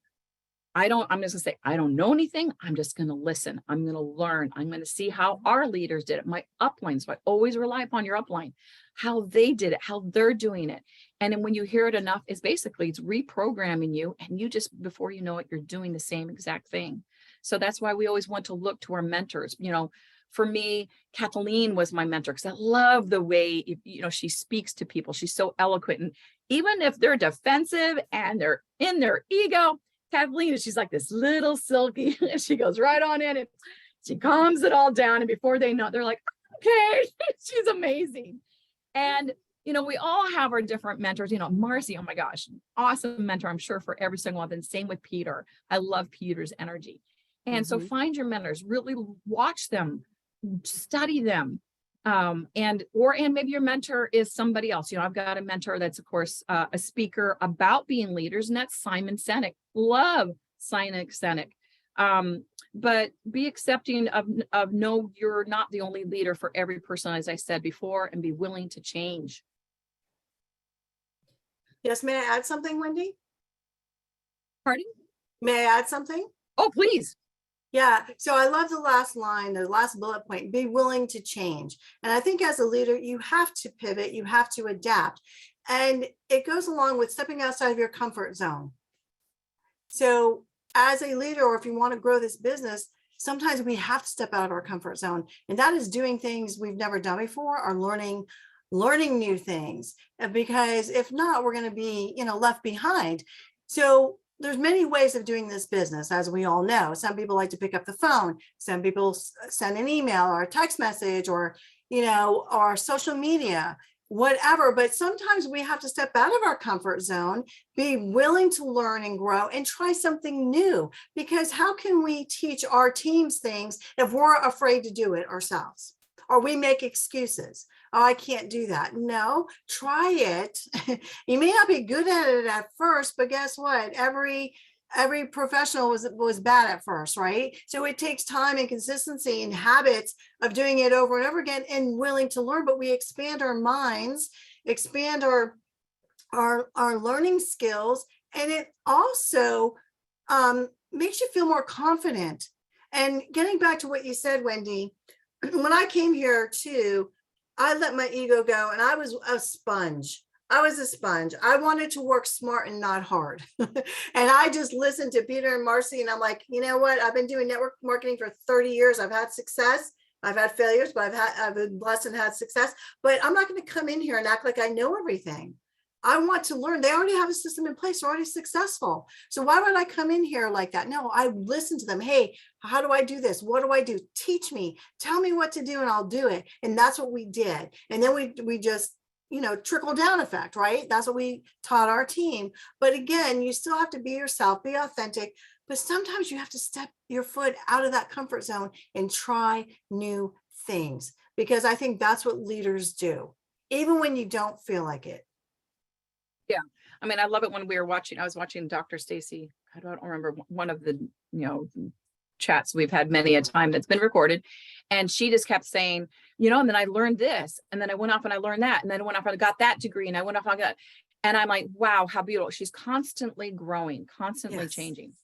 I'm just gonna say, I don't know anything. I'm just gonna listen. I'm gonna learn. I'm gonna see how our leaders did it. My upline. So I always rely upon your upline, how they did it, how they're doing it. And then when you hear it enough, it's reprogramming you. And you just, before you know it, you're doing the same exact thing. So that's why we always want to look to our mentors. For me, Kathleen was my mentor because I love the way, she speaks to people. She's so eloquent. And even if they're defensive and they're in their ego, Kathleen, she's like this little silky, and she goes right on in and she calms it all down. And before they know, they're like, okay, she's amazing. And, we all have our different mentors. Marcy, oh my gosh, awesome mentor, I'm sure, for every single one. And same with Peter. I love Peter's energy. And so find your mentors, really watch them, study them. And maybe your mentor is somebody else. I've got a mentor that's, of course, a speaker about being leaders, and that's Simon Sinek. Love Simon Sinek. But be accepting of no, you're not the only leader for every person, as I said before, and be willing to change. Yes, may I add something, Wendy? Pardon? May I add something? Oh, please. Yeah, so I love the last line, the last bullet point, be willing to change. And I think as a leader, you have to pivot, you have to adapt. And it goes along with stepping outside of your comfort zone. So as a leader, or if you want to grow this business, sometimes we have to step out of our comfort zone. And that is doing things we've never done before, or learning new things. Because if not, we're going to be, left behind. So there's many ways of doing this business, as we all know. Some people like to pick up the phone. Some people send an email or a text message, or, or social media, whatever. But sometimes we have to step out of our comfort zone, be willing to learn and grow and try something new. Because how can we teach our teams things if we're afraid to do it ourselves? Or we make excuses. Oh, I can't do that. No, try it. You may not be good at it at first, but guess what? Every professional was bad at first, right? So it takes time and consistency and habits of doing it over and over again, and willing to learn. But we expand our minds, expand our learning skills, and it also makes you feel more confident. And getting back to what you said, Wendy, when I came here too, I let my ego go, and I was a sponge. I was a sponge. I wanted to work smart and not hard. And I just listened to Peter and Marcy, and I'm like, you know what? I've been doing network marketing for 30 years. I've had success. I've had failures, but I've been blessed and had success. But I'm not going to come in here and act like I know everything. I want to learn. They already have a system in place. They're already successful. So why would I come in here like that? No, I listen to them. Hey, how do I do this? What do I do? Teach me. Tell me what to do, and I'll do it. And that's what we did. And then we just, trickle down effect, right? That's what we taught our team. But again, you still have to be yourself, be authentic. But sometimes you have to step your foot out of that comfort zone and try new things, because I think that's what leaders do, even when you don't feel like it. Yeah. I mean, I love it when I was watching Dr. Stacy. I don't remember one of the, chats we've had many a time that's been recorded. And she just kept saying, and then I learned this, and then I went off and I learned that. And then I went off and I got that degree, and I went off and I got, and I'm like, wow, how beautiful. She's constantly growing, constantly changing.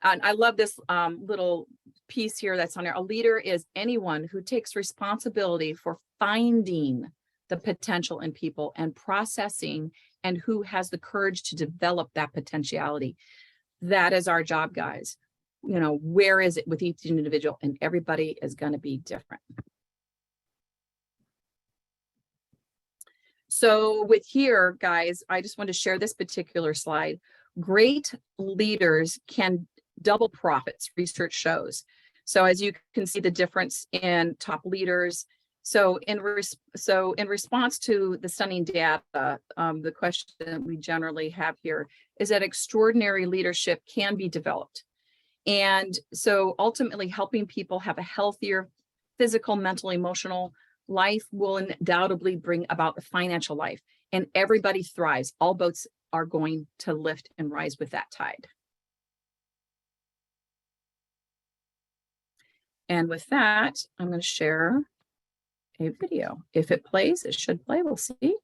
And I love this little piece here that's on there. A leader is anyone who takes responsibility for finding the potential in people and processing, and who has the courage to develop that potentiality. That is our job, guys. Where is it with each individual? And everybody is going to be different. So with here, guys, I just want to share this particular slide. Great leaders can double profits, research shows. So as you can see the difference in top leaders. So in response to the stunning data, the question that we generally have here is that extraordinary leadership can be developed. And so ultimately helping people have a healthier physical, mental, emotional life will undoubtedly bring about the financial life, and everybody thrives. All boats are going to lift and rise with that tide. And with that, I'm going to share a video. If it plays, it should play. We'll see.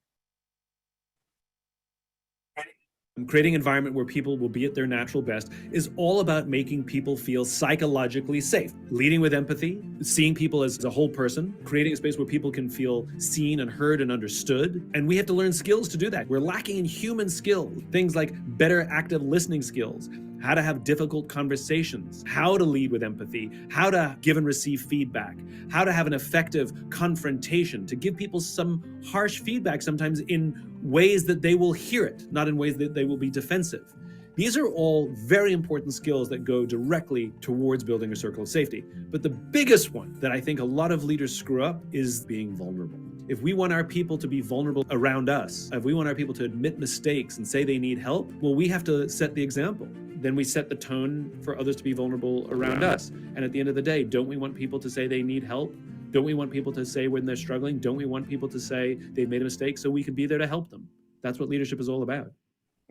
Creating an environment where people will be at their natural best is all about making people feel psychologically safe. Leading with empathy, seeing people as a whole person, creating a space where people can feel seen and heard and understood. And we have to learn skills to do that. We're lacking in human skills, things like better active listening skills, how to have difficult conversations, how to lead with empathy, how to give and receive feedback, how to have an effective confrontation, to give people some harsh feedback sometimes in ways that they will hear it, not in ways that they will be defensive. These are all very important skills that go directly towards building a circle of safety. But the biggest one that I think a lot of leaders screw up is being vulnerable. If we want our people to be vulnerable around us, if we want our people to admit mistakes and say they need help, well, we have to set the example. Then we set the tone for others to be vulnerable around us. And at the end of the day, don't we want people to say they need help? Don't we want people to say when they're struggling? Don't we want people to say they've made a mistake so we can be there to help them? That's what leadership is all about.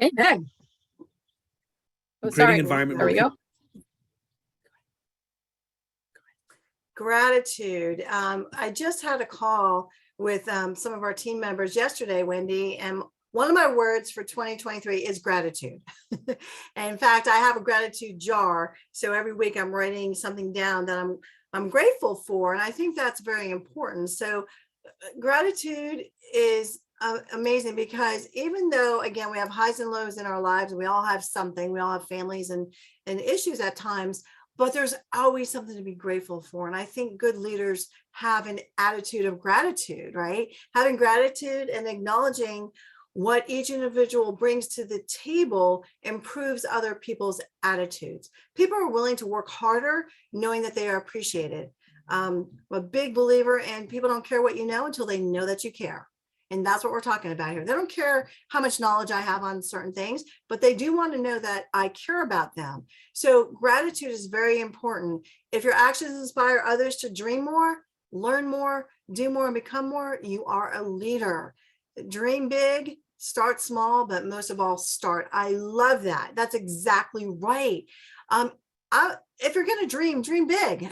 Amen. Oh, Creating sorry. an environment There we go. Gratitude. I just had a call with some of our team members yesterday, Wendy, and one of my words for 2023 is gratitude. And in fact, I have a gratitude jar. So every week I'm writing something down that I'm grateful for. And I think that's very important. So gratitude is amazing, because even though, again, we have highs and lows in our lives, and we all have something, we all have families and issues at times, but there's always something to be grateful for. And I think good leaders have an attitude of gratitude, right? Having gratitude and acknowledging what each individual brings to the table improves other people's attitudes. People are willing to work harder knowing that they are appreciated. I'm a big believer in people don't care what you know until they know that you care. And that's what we're talking about here. They don't care how much knowledge I have on certain things, but they do want to know that I care about them. So gratitude is very important. If your actions inspire others to dream more, learn more, do more, and become more, you are a leader. Dream big, start small, but most of all, start. I love that. That's exactly right. If you're going to dream big.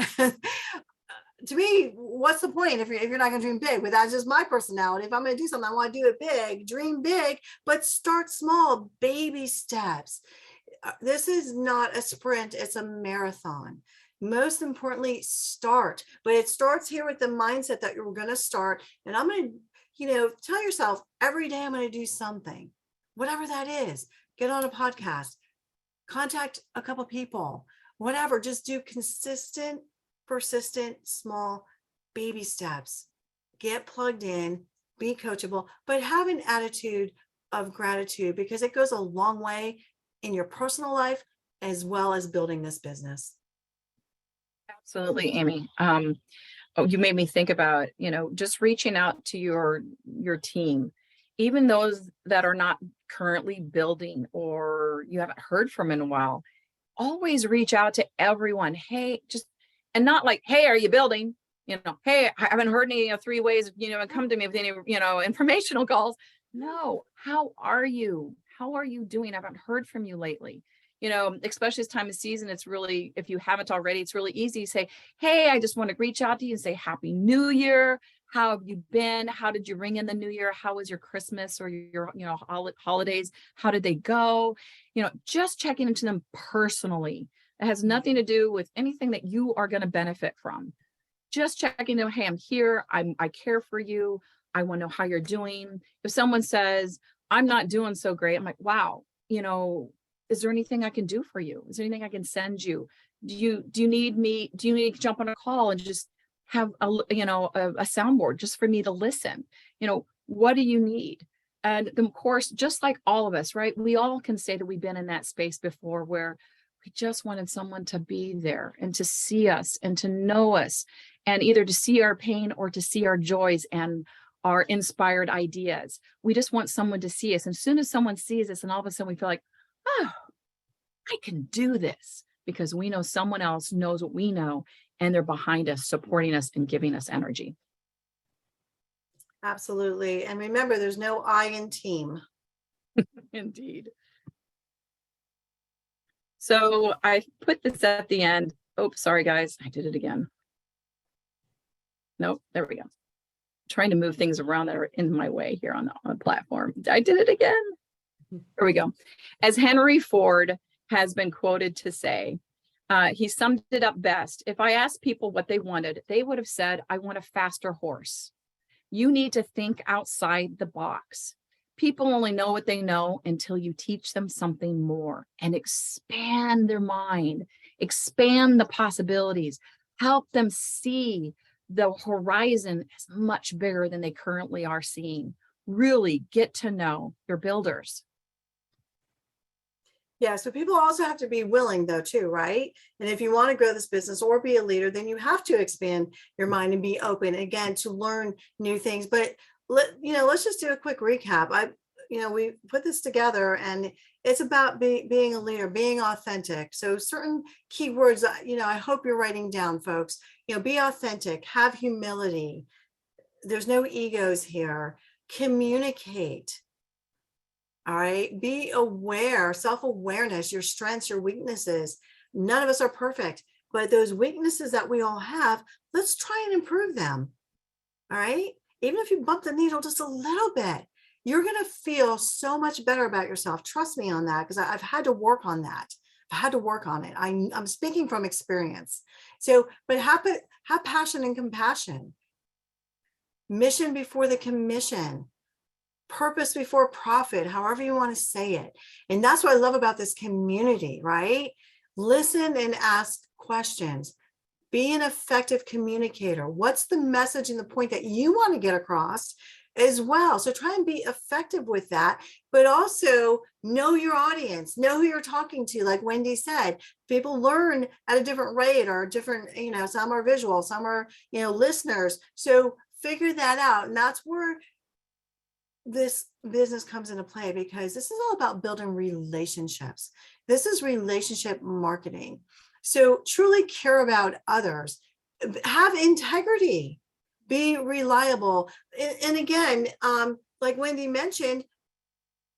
To me, what's the point if you're not going to dream big? But that's just my personality. If I'm going to do something, I want to do it big, dream big, but start small, baby steps. This is not a sprint, it's a marathon. Most importantly, start. But it starts here with the mindset that you're going to start. And I'm going to, tell yourself every day I'm going to do something, whatever that is. Get on a podcast, contact a couple people, whatever. Just do consistent, persistent, small baby steps. Get plugged in, be coachable, but have an attitude of gratitude, because it goes a long way in your personal life as well as building this business. Absolutely, Amy. You made me think about, just reaching out to your team, even those that are not currently building or you haven't heard from in a while. Always reach out to everyone. Hey, and not like, hey, are you building? Hey, I haven't heard any 3 ways, come to me with any, informational calls. No, how are you? How are you doing? I haven't heard from you lately. Especially this time of season, it's really, if you haven't already, it's really easy to say, hey, I just want to reach out to you and say, Happy New Year. How have you been? How did you ring in the new year? How was your Christmas or your, holidays? How did they go? Just checking into them personally. It has nothing to do with anything that you are going to benefit from. Just checking them. Hey, I'm here. I care for you. I want to know how you're doing. If someone says, I'm not doing so great, I'm like, wow, is there anything I can do for you? Is there anything I can send you? Do you need me? Do you need to jump on a call and just have a soundboard just for me to listen? What do you need? And of course, just like all of us, right? We all can say that we've been in that space before where we just wanted someone to be there and to see us and to know us, and either to see our pain or to see our joys and our inspired ideas. We just want someone to see us. And as soon as someone sees us, and all of a sudden we feel like, oh, I can do this. because we know someone else knows what we know, and they're behind us, supporting us and giving us energy. Absolutely. And remember, there's no I in team. Indeed. So I put this at the end. Oh, sorry, guys. I did it again. Nope. There we go. Trying to move things around that are in my way here on the platform. I did it again. There we go. As Henry Ford has been quoted to say, he summed it up best. If I asked people what they wanted, they would have said, I want a faster horse. You need to think outside the box. People only know what they know until you teach them something more and expand their mind, expand the possibilities, help them see the horizon as much bigger than they currently are seeing. Really get to know your builders. Yeah, so people also have to be willing though too, right? And if you want to grow this business or be a leader, then you have to expand your mind and be open again to learn new things. But let's just do a quick recap. We put this together, and it's about being a leader, being authentic. So certain keywords, I hope you're writing down, folks. Be authentic, have humility. There's no egos here. Communicate. All right. Be aware, self-awareness, your strengths, your weaknesses. None of us are perfect, but those weaknesses that we all have, let's try and improve them. All right. Even if you bump the needle just a little bit, you're going to feel so much better about yourself. Trust me on that, because I've had to work on that. I've had to work on it. I'm speaking from experience. So, but have passion and compassion. Mission before the commission. Purpose before profit, however you want to say it. And that's what I love about this community, right? Listen and ask questions. Be an effective communicator. What's the message and the point that you want to get across as well? So try and be effective with that, but also know your audience, know who you're talking to. Like Wendy said, people learn at a different rate or different, some are visual, some are, listeners. So figure that out. And that's where this business comes into play, because this is all about building relationships. This is relationship marketing. So truly care about others, have integrity, be reliable. And again, like Wendy mentioned,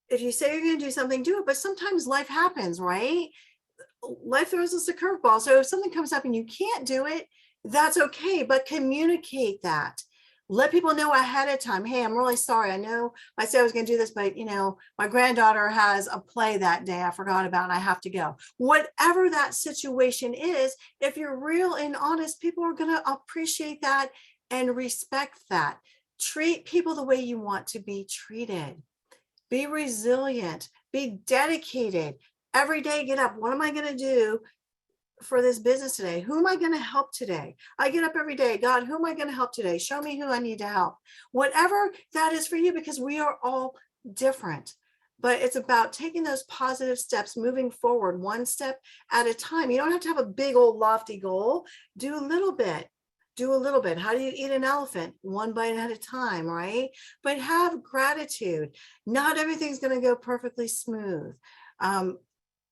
if you say you're going to do something, do it. But sometimes life happens, right? Life throws us a curveball. So if something comes up and you can't do it, that's okay. But communicate that. Let people know ahead of time. Hey, I'm really sorry. I know I said I was going to do this, but my granddaughter has a play that day I forgot about, and I have to go. Whatever that situation is, if you're real and honest, people are going to appreciate that and respect that. Treat people the way you want to be treated. Be resilient. Be dedicated. Every day, get up. What am I going to do for this business today? Who am I going to help today? I get up every day. God, who am I going to help today? Show me who I need to help. Whatever that is for you, because we are all different. But it's about taking those positive steps, moving forward one step at a time. You don't have to have a big old lofty goal. Do a little bit. Do a little bit. How do you eat an elephant? One bite at a time, right? But have gratitude. Not everything's going to go perfectly smooth.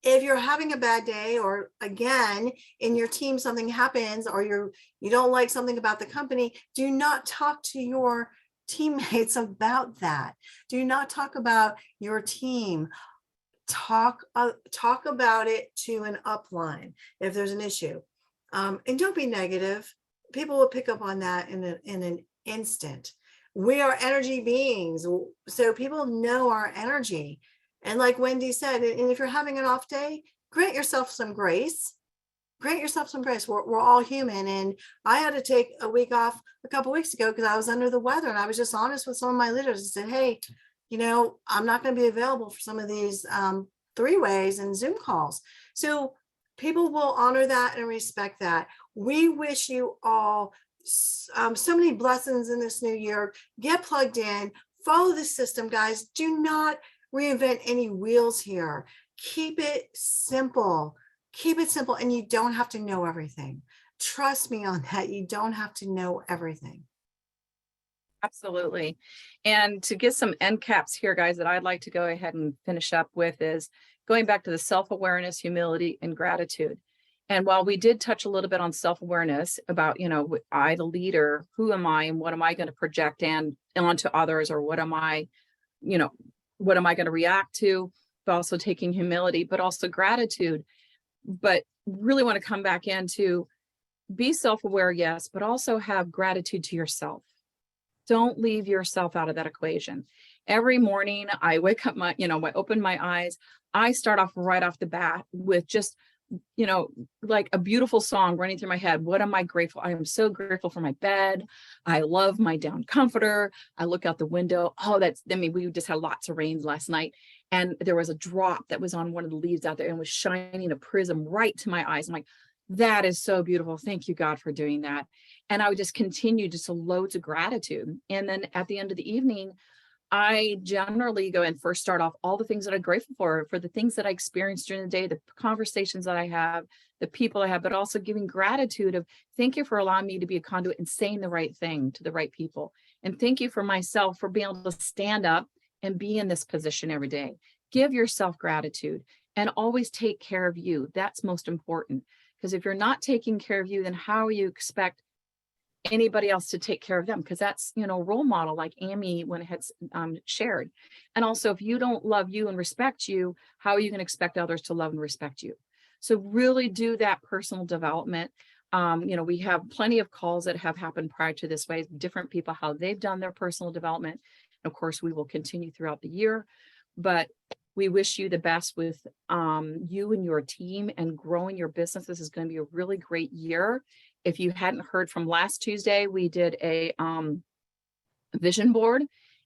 If you're having a bad day, or again, in your team, something happens, or you don't like something about the company, do not talk to your teammates about that. Do not talk about your team. Talk about it to an upline if there's an issue. And don't be negative. People will pick up on that in an instant. We are energy beings, so people know our energy. And like Wendy said, and if you're having an off day, grant yourself some grace. Grant yourself some grace. We're all human. And I had to take a week off a couple of weeks ago because I was under the weather. And I was just honest with some of my leaders and said, hey, I'm not going to be available for some of these 3-ways and Zoom calls. So people will honor that and respect that. We wish you all so many blessings in this new year. Get plugged in. Follow the system, guys. Do not reinvent any wheels here. Keep it simple. Keep it simple, and you don't have to know everything. Trust me on that. You don't have to know everything. Absolutely. And to get some end caps here, guys, that I'd like to go ahead and finish up with is going back to the self-awareness, humility, and gratitude. And while we did touch a little bit on self-awareness about, I, the leader, who am I and what am I going to project and onto others, or what am I going to react to, but also taking humility, but also gratitude. But really want to come back into be self-aware, yes, but also have gratitude to yourself. Don't leave yourself out of that equation. Every morning I wake up, I open my eyes, I start off right off the bat with just, like a beautiful song running through my head. What am I grateful? I am so grateful for my bed. I love my down comforter. I look out the window. Oh, we just had lots of rain last night. And there was a drop that was on one of the leaves out there and was shining a prism right to my eyes. I'm like, that is so beautiful. Thank you, God, for doing that. And I would just continue just loads of gratitude. And then at the end of the evening, I generally go and first start off all the things that I'm grateful for the things that I experienced during the day, the conversations that I have, the people I have, but also giving gratitude of thank you for allowing me to be a conduit and saying the right thing to the right people. And thank you for myself for being able to stand up and be in this position every day. Give yourself gratitude and always take care of you. That's most important. Because if you're not taking care of you, then how you expect anybody else to take care of them? Because that's, role model like Amy when it had shared. And also, if you don't love you and respect you, how are you going to expect others to love and respect you? So really do that personal development. We have plenty of calls that have happened prior to this way, different people, how they've done their personal development. Of course, we will continue throughout the year, but we wish you the best with you and your team and growing your business. This is going to be a really great year. If you hadn't heard from last Tuesday, we did a vision board.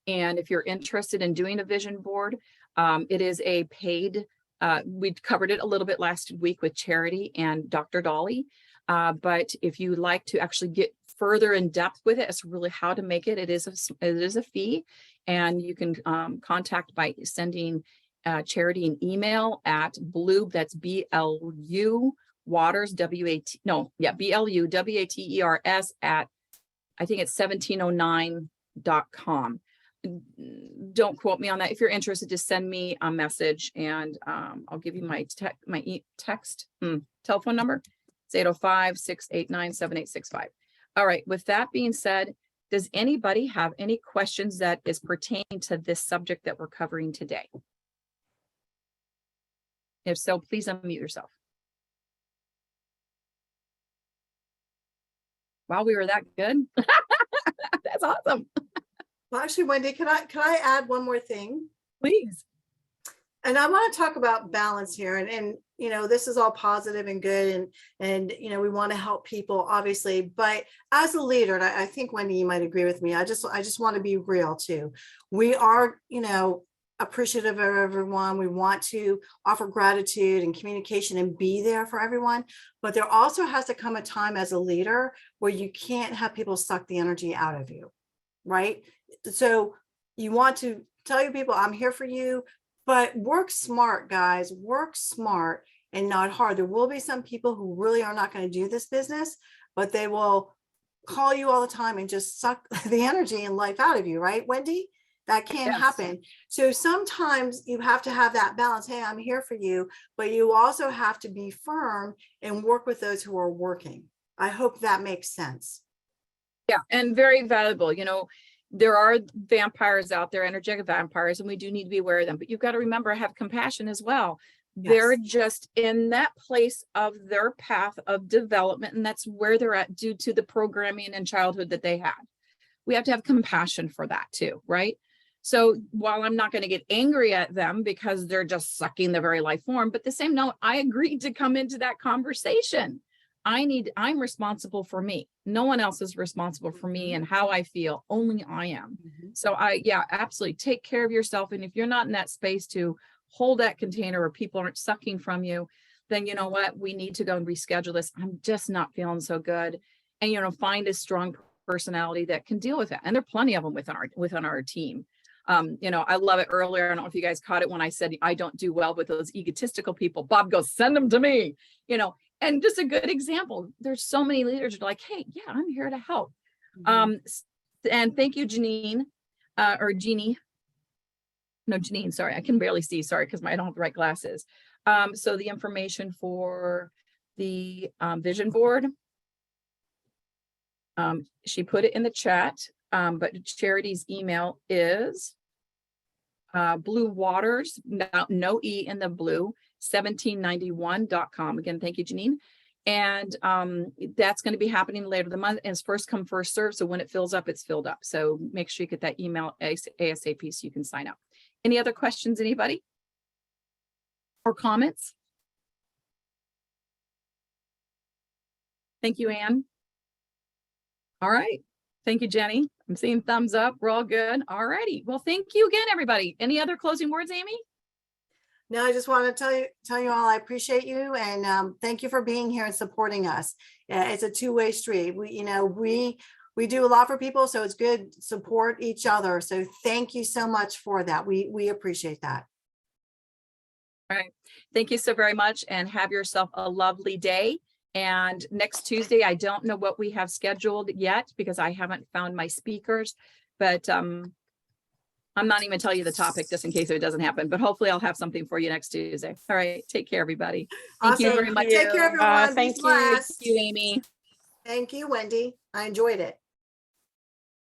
And if you're interested in doing a vision board, it is a paid, we covered it a little bit last week with Charity and Dr. Dolly. But if you like to actually get further in depth with it as to really how to make it, it is a fee. And you can contact by sending Charity an email at Blue, that's BLU Waters, BLUWATERS at, I think it's 1709.com. Don't quote me on that. If you're interested, just send me a message and I'll give you my telephone number. It's 805-689-7865. All right. With that being said, does anybody have any questions that is pertaining to this subject that we're covering today? If so, please unmute yourself. Wow, we were that good. That's awesome. Well, actually, Wendy, can I add one more thing? Please. And I want to talk about balance here, and this is all positive and good, and we want to help people, obviously, but as a leader, and I think Wendy, you might agree with me. I just want to be real too. We are, appreciative of everyone. We want to offer gratitude and communication and be there for everyone, but there also has to come a time as a leader where you can't have people suck the energy out of you, right? So you want to tell your people, I'm here for you. But work smart, guys, work smart and not hard. There will be some people who really are not going to do this business, but they will call you all the time and just suck the energy and life out of you, right, Wendy? That can happen. So sometimes you have to have that balance. Hey, I'm here for you, but you also have to be firm and work with those who are working. I hope that makes sense. Yeah, and very valuable. There are vampires out there, energetic vampires, and we do need to be aware of them. But you've got to remember, have compassion as well. Yes. They're just in that place of their path of development, and that's where they're at due to the programming and childhood that they had. We have to have compassion for that too, right? So while I'm not going to get angry at them because they're just sucking the very life form, but the same note, I agreed to come into that conversation. I'm responsible for me. No one else is responsible for me and how I feel. Only I am. So absolutely take care of yourself. And if you're not in that space to hold that container where people aren't sucking from you, then you know what? We need to go and reschedule this. I'm just not feeling so good. And, find a strong personality that can deal with it. And there are plenty of them within our team. I love it earlier. I don't know if you guys caught it when I said, I don't do well with those egotistical people. Bob goes, send them to me, and just a good example. There's so many leaders who are like, hey, yeah, I'm here to help. And thank you, Janine, or Jeannie. No, Janine, sorry. I can barely see. Sorry. Cause I don't have the right glasses. So the information for the vision board. She put it in the chat, but Charity's email is Blue Waters, no E in the blue, 1791.com. Again, thank you, Janine. And that's going to be happening later in the month, and it's first come, first serve. So when it fills up, it's filled up. So make sure you get that email ASAP so you can sign up. Any other questions, anybody? Or comments? Thank you, Anne. All right. Thank you, Jenny. I'm seeing thumbs up. We're all good. All righty. Well, thank you again, everybody. Any other closing words, Amy? No, I just want to tell you all, I appreciate you, and thank you for being here and supporting us. Yeah, it's a two-way street. We do a lot for people, so it's good to support each other. So thank you so much for that. We appreciate that. All right. Thank you so very much, and have yourself a lovely day. And next Tuesday, I don't know what we have scheduled yet because I haven't found my speakers, but I'm not even telling you the topic just in case it doesn't happen, but hopefully I'll have something for you next Tuesday. All right. Take care, everybody. Thank you Awesome. very much. Take care, everyone. Thank Be you. blessed. Thank you, Amy. Thank you, Wendy. I enjoyed it.